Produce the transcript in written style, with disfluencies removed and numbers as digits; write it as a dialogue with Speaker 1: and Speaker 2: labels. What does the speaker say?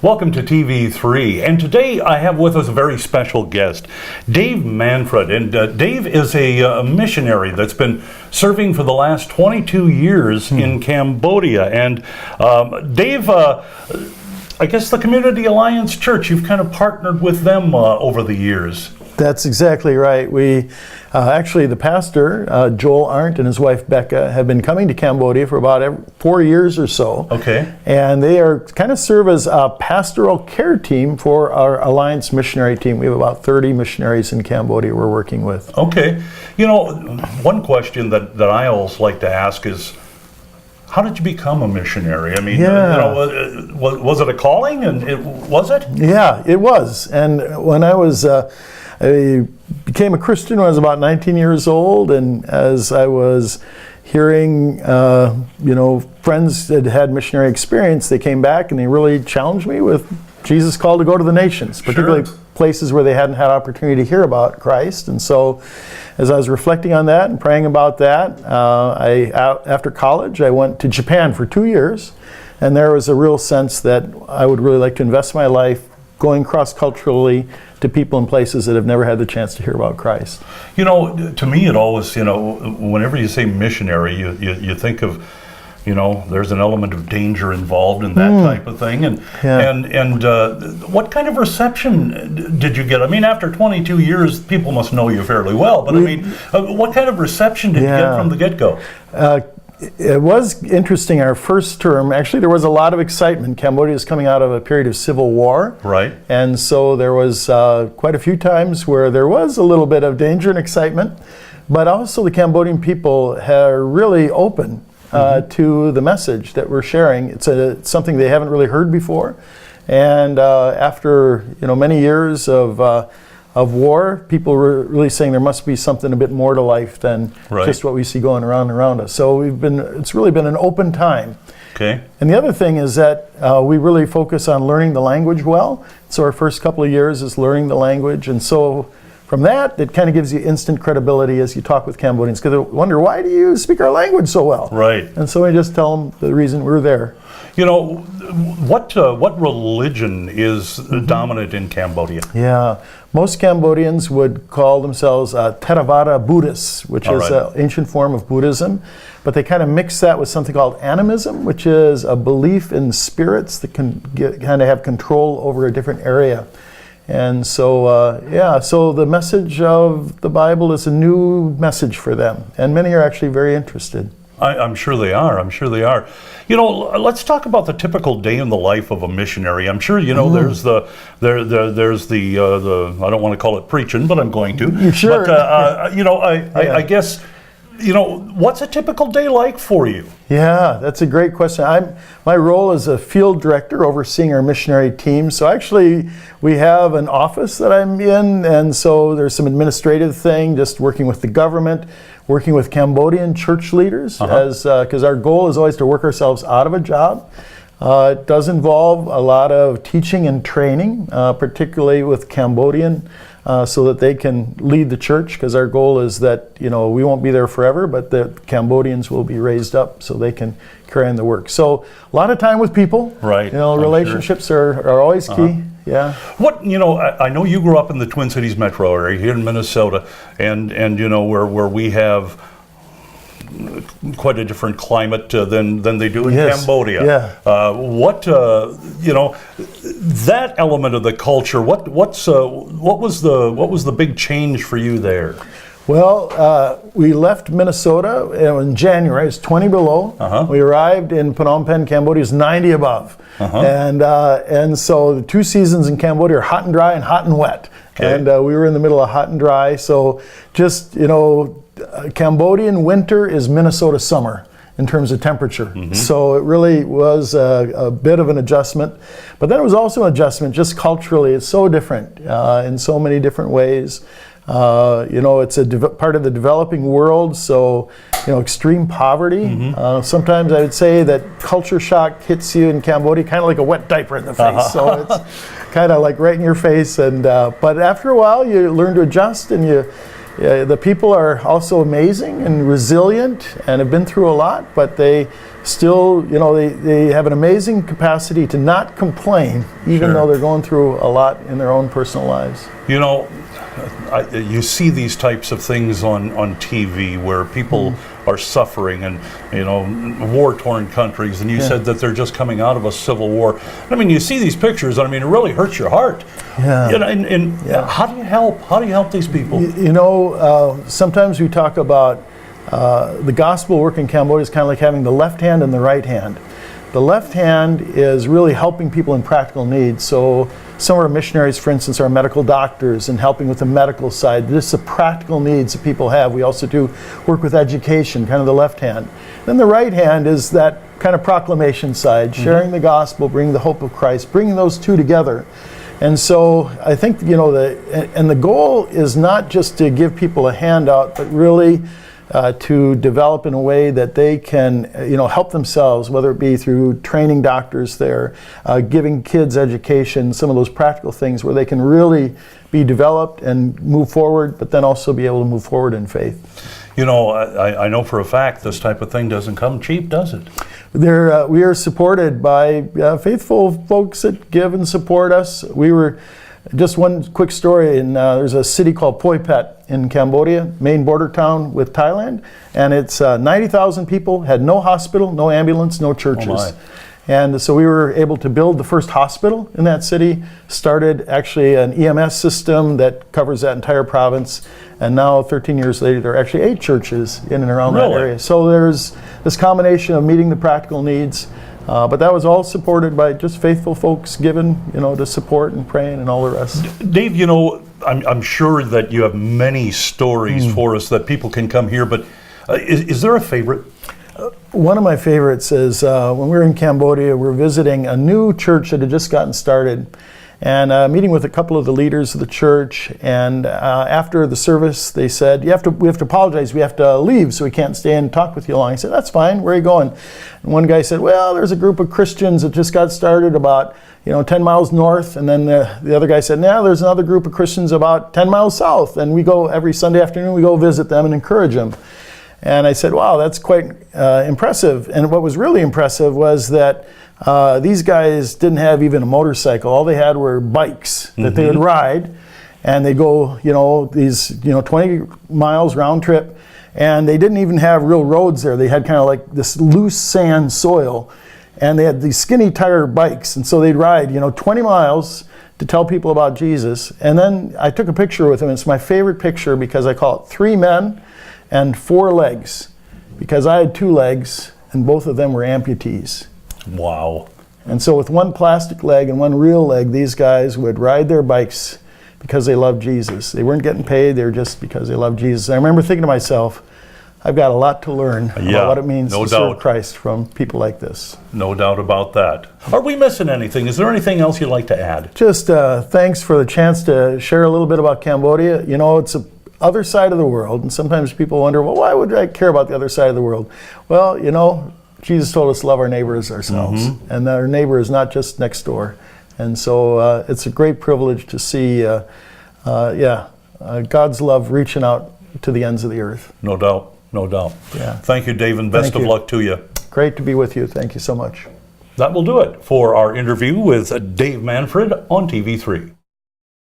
Speaker 1: Welcome to TV3, and today I have with us a very special guest, Dave Manfred. And Dave is a missionary that's been serving for the last 22 years in Cambodia. And Dave, I guess the Community Alliance Church, you've kind of partnered with them over the years.
Speaker 2: That's exactly right. We actually, the pastor, Joel Arndt, and his wife Becca have been coming to Cambodia for about 4 years or so.
Speaker 1: Okay.
Speaker 2: And they are kind of serve as a pastoral care team for our Alliance missionary team. We have about 30 missionaries in Cambodia we're working with.
Speaker 1: Okay. You know, one question that I always like to ask is, how did you become a missionary? I mean, you know, was it a calling? And was it?
Speaker 2: Yeah, it was. And when I was... I became a Christian when I was about 19 years old, and as I was hearing, you know, friends that had missionary experience, they came back and they really challenged me with Jesus' call to go to the nations, particularly places where they hadn't had opportunity to hear about Christ. And so, as I was reflecting on that and praying about that, after college, I went to Japan for 2 years, and there was a real sense that I would really like to invest my life going cross-culturally to people in places that have never had the chance to hear about Christ.
Speaker 1: You know, to me it always, you know, whenever you say missionary, you think of, you know, there's an element of danger involved in that type of thing. And what kind of reception did you get? I mean, after 22 years, people must know you fairly well, but I mean, what kind of reception did you get from the get-go?
Speaker 2: It was interesting. Our first term, actually, there was a lot of excitement. Cambodia is coming out of a period of civil war.
Speaker 1: Right.
Speaker 2: And so there was quite a few times where there was a little bit of danger and excitement. But also the Cambodian people are really open to the message that we're sharing. It's something they haven't really heard before. And after, you know, many years of war, people were really saying there must be something a bit more to life than just what we see going around us. So it's really been an open time.
Speaker 1: Okay.
Speaker 2: And the other thing is that we really focus on learning the language well. So our first couple of years is learning the language. And so from that, it kind of gives you instant credibility as you talk with Cambodians, because they wonder, why do you speak our language so well?
Speaker 1: Right.
Speaker 2: And so we just tell them the reason we're there.
Speaker 1: You know, what religion is dominant in Cambodia?
Speaker 2: Yeah, most Cambodians would call themselves Theravada Buddhists, which is an ancient form of Buddhism, but they kind of mix that with something called animism, which is a belief in spirits that can kind of have control over a different area. And so, so the message of the Bible is a new message for them, and many are actually very interested.
Speaker 1: I'm sure they are. I'm sure they are. You know, let's talk about the typical day in the life of a missionary. I'm sure you know there's the I don't want to call it preaching, but I'm going to.
Speaker 2: Sure.
Speaker 1: But you know, I guess, you know, what's a typical day like for you?
Speaker 2: Yeah, that's a great question. My role is a field director overseeing our missionary team. So actually, we have an office that I'm in, and so there's some administrative thing, just working with the government, working with Cambodian church leaders, because our goal is always to work ourselves out of a job. It does involve a lot of teaching and training, particularly with Cambodian, so that they can lead the church, because our goal is that, you know, we won't be there forever, but the Cambodians will be raised up so they can carry on the work. So a lot of time with people.
Speaker 1: Right.
Speaker 2: You know, relationships are always key. Yeah.
Speaker 1: What, you know, I know you grew up in the Twin Cities metro area here in Minnesota, and you know, where we have quite a different climate than they do in Cambodia.
Speaker 2: Yeah.
Speaker 1: You know, that element of the culture, what was the big change for you there?
Speaker 2: Well, we left Minnesota in January. It's 20 below. We arrived in Phnom Penh, Cambodia. It's 90 above. And so the 2 seasons in Cambodia are hot and dry and hot and wet. Okay. And we were in the middle of hot and dry. So just, you know, Cambodian winter is Minnesota summer in terms of temperature. So it really was a bit of an adjustment. But then it was also an adjustment just culturally. It's so different in so many different ways. You know, it's a part of the developing world, so, you know, extreme poverty. Sometimes I would say that culture shock hits you in Cambodia kind of like a wet diaper in the face. So it's kind of like right in your face. And but after a while, you learn to adjust, and The people are also amazing and resilient and have been through a lot, but they still, you know, they have an amazing capacity to not complain, even though they're going through a lot in their own personal lives.
Speaker 1: You know, you see these types of things on TV where people are suffering, and you know, war-torn countries, and you said that they're just coming out of a civil war. I mean, you see these pictures, and I mean, it really hurts your heart.
Speaker 2: Yeah.
Speaker 1: You know, and how do you help? How do you help these people?
Speaker 2: You know, sometimes we talk about the gospel work in Cambodia is kind of like having the left hand and the right hand. The left hand is really helping people in practical needs. So some of our missionaries, for instance, are medical doctors and helping with the medical side. This is the practical needs that people have. We also do work with education, kind of the left hand. Then the right hand is that kind of proclamation side, sharing the gospel, bringing the hope of Christ, bringing those two together. And so I think, you know, the goal is not just to give people a handout, but really to develop in a way that they can, you know, help themselves, whether it be through training doctors there, giving kids education, some of those practical things where they can really be developed and move forward, but then also be able to move forward in faith.
Speaker 1: You know, I know for a fact this type of thing doesn't come cheap, does it?
Speaker 2: We are supported by faithful folks that give and support us. We were, just one quick story, there's a city called Poi Pet in Cambodia, main border town with Thailand, and it's 90,000 people, had no hospital, no ambulance, no churches.
Speaker 1: Oh my.
Speaker 2: And so we were able to build the first hospital in that city, started actually an EMS system that covers that entire province, and now 13 years later there are actually 8 churches in and around that area. So there's this combination of meeting the practical needs, but that was all supported by just faithful folks given, you know, to support and praying and all the rest.
Speaker 1: Dave, you know, I'm sure that you have many stories for us that people can come here, but is there a favorite?
Speaker 2: One of my favorites is when we were in Cambodia, we were visiting a new church that had just gotten started, and meeting with a couple of the leaders of the church. And after the service, they said, we have to apologize. We have to leave, so we can't stay and talk with you long. I said, that's fine. Where are you going? And one guy said, well, there's a group of Christians that just got started about 10 miles north. And then the other guy said, now there's another group of Christians about 10 miles south. And we go every Sunday afternoon, we go visit them and encourage them. And I said, wow, that's quite impressive. And what was really impressive was that these guys didn't have even a motorcycle. All they had were bikes that they would ride. And they go, these 20 miles round trip. And they didn't even have real roads there. They had kind of like this loose sand soil. And they had these skinny tire bikes. And so they'd ride, 20 miles to tell people about Jesus. And then I took a picture with them. It's my favorite picture because I call it 3 men and 4 legs, because I had 2 legs and both of them were amputees.
Speaker 1: Wow.
Speaker 2: And so with 1 plastic leg and 1 real leg, these guys would ride their bikes because they loved Jesus. They weren't getting paid, they were just because they loved Jesus. I remember thinking to myself, I've got a lot to learn about what it means to serve Christ from people like this.
Speaker 1: No doubt about that. Are we missing anything? Is there anything else you'd like to add?
Speaker 2: Just thanks for the chance to share a little bit about Cambodia. It's a other side of the world, and sometimes people wonder, well, why would I care about the other side of the world? Well, Jesus told us to love our neighbor as ourselves, and our neighbor is not just next door. And so it's a great privilege to see God's love reaching out to the ends of the earth.
Speaker 1: No doubt, no doubt.
Speaker 2: Yeah.
Speaker 1: Thank you, Dave, and best of luck to you.
Speaker 2: Great to be with you. Thank you so much.
Speaker 1: That will do it for our interview with Dave Manfred on TV3.